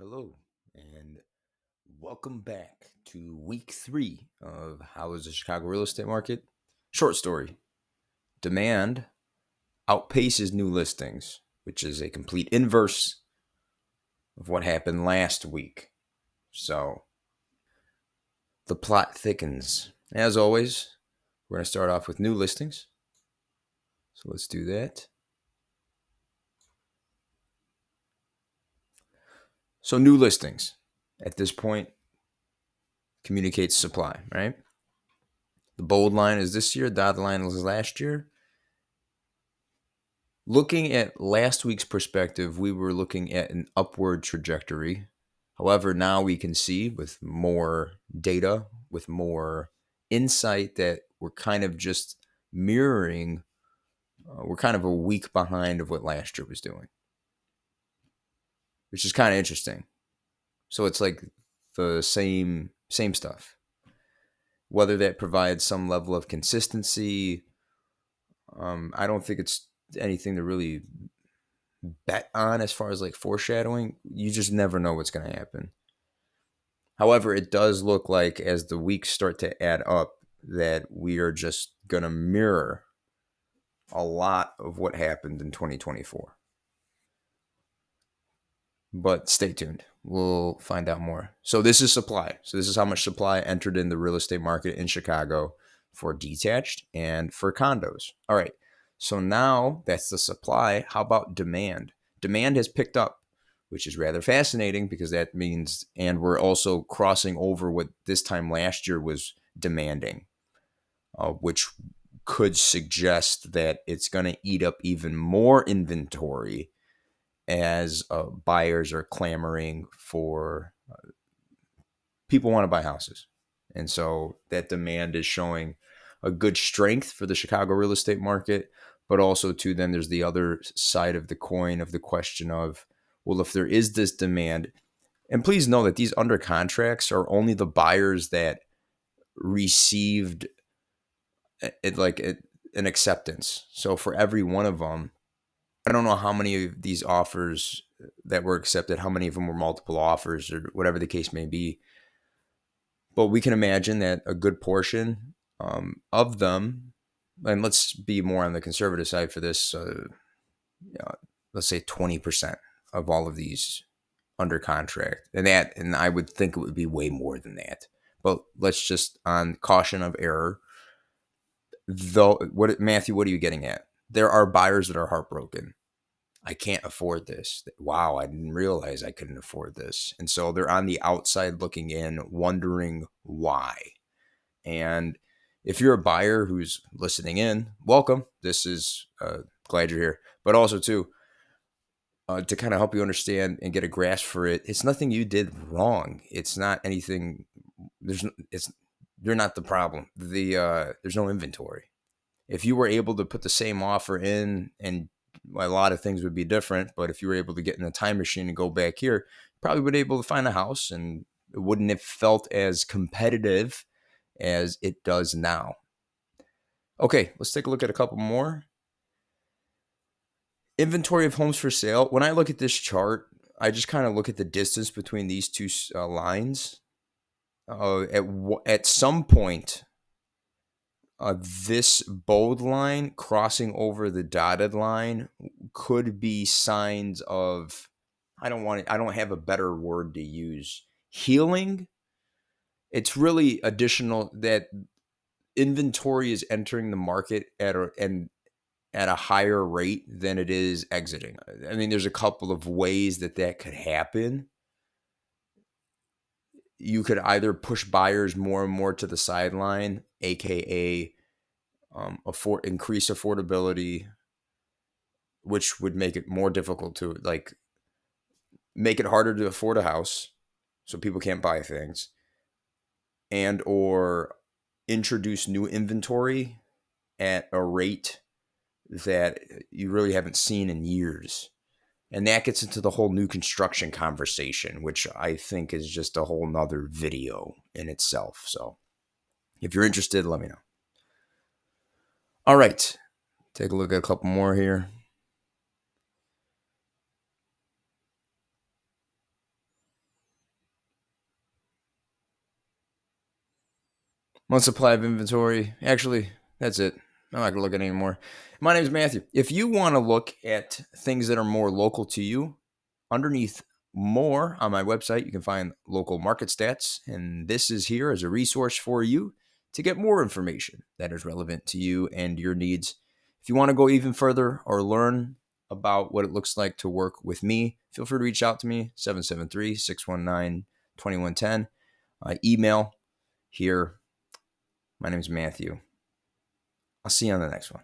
Hello, and welcome back to week 3 of How is the Chicago Real Estate Market? Short story. Demand outpaces new listings, which is a complete inverse of what happened last week. So the plot thickens. As always, we're going to start off with new listings. So let's do that. So new listings at this point communicates supply, right? The bold line is this year, dotted line is last year. Looking at last week's perspective, we were looking at an upward trajectory. However, now we can see with more data, with more insight, that we're kind of just mirroring, we're kind of a week behind of what last year was doing, which is kind of interesting. So it's like the same stuff. Whether that provides some level of consistency, I don't think it's anything to really bet on as far as like foreshadowing. You just never know what's going to happen. However, it does look like as the weeks start to add up that we are just going to mirror a lot of what happened in 2024. But stay tuned. We'll find out more. So this is supply. So this is how much supply entered in the real estate market in Chicago for detached and for condos. All right. So now that's the supply. How about demand? Demand has picked up, which is rather fascinating because that means, and we're also crossing over what this time last year was demanding, which could suggest that it's going to eat up even more inventory as buyers are clamoring for people want to buy houses. And so that demand is showing a good strength for the Chicago real estate market. But also, too, then there's the other side of the coin of the question of, well, if there is this demand, and please know that these under contracts are only the buyers that received an acceptance. So for every one of them, I don't know how many of these offers that were accepted, how many of them were multiple offers or whatever the case may be. But we can imagine that a good portion of them, and let's be more on the conservative side for this, let's say 20% of all of these under contract. And I would think it would be way more than that. But let's just, on caution of error, though, Matthew, what are you getting at? There are buyers that are heartbroken. I can't afford this. Wow, I didn't realize I couldn't afford this. And so they're on the outside looking in, wondering why. And if you're a buyer who's listening in, welcome. This is glad you're here. But also, too, to kind of help you understand and get a grasp for it, it's nothing you did wrong. It's not anything. You're not the problem. There's no inventory. If you were able to put the same offer in, and a lot of things would be different, but if you were able to get in a time machine and go back here, probably would be able to find a house, and it wouldn't have felt as competitive as it does now. Okay, let's take a look at a couple more. Inventory of homes for sale. When I look at this chart, I just kind of look at the distance between these two lines. At some point, this bold line crossing over the dotted line could be signs of, I don't have a better word to use, healing. It's really additional that inventory is entering the market at a higher rate than it is exiting. I mean, there's a couple of ways that could happen. You could either push buyers more and more to the sideline, aka increase affordability, which would make it more difficult to make it harder to afford a house, so people can't buy things, and or introduce new inventory at a rate that you really haven't seen in years. And that gets into the whole new construction conversation, which I think is just a whole nother video in itself. So if you're interested, let me know. All right. Take a look at a couple more here. Month supply of inventory. Actually, that's it. I'm not going to look at it anymore. My name is Matthew. If you want to look at things that are more local to you, underneath more on my website, you can find local market stats. And this is here as a resource for you to get more information that is relevant to you and your needs. If you want to go even further or learn about what it looks like to work with me, feel free to reach out to me, 773-619-2110. Email here. My name is Matthew. I'll see you on the next one.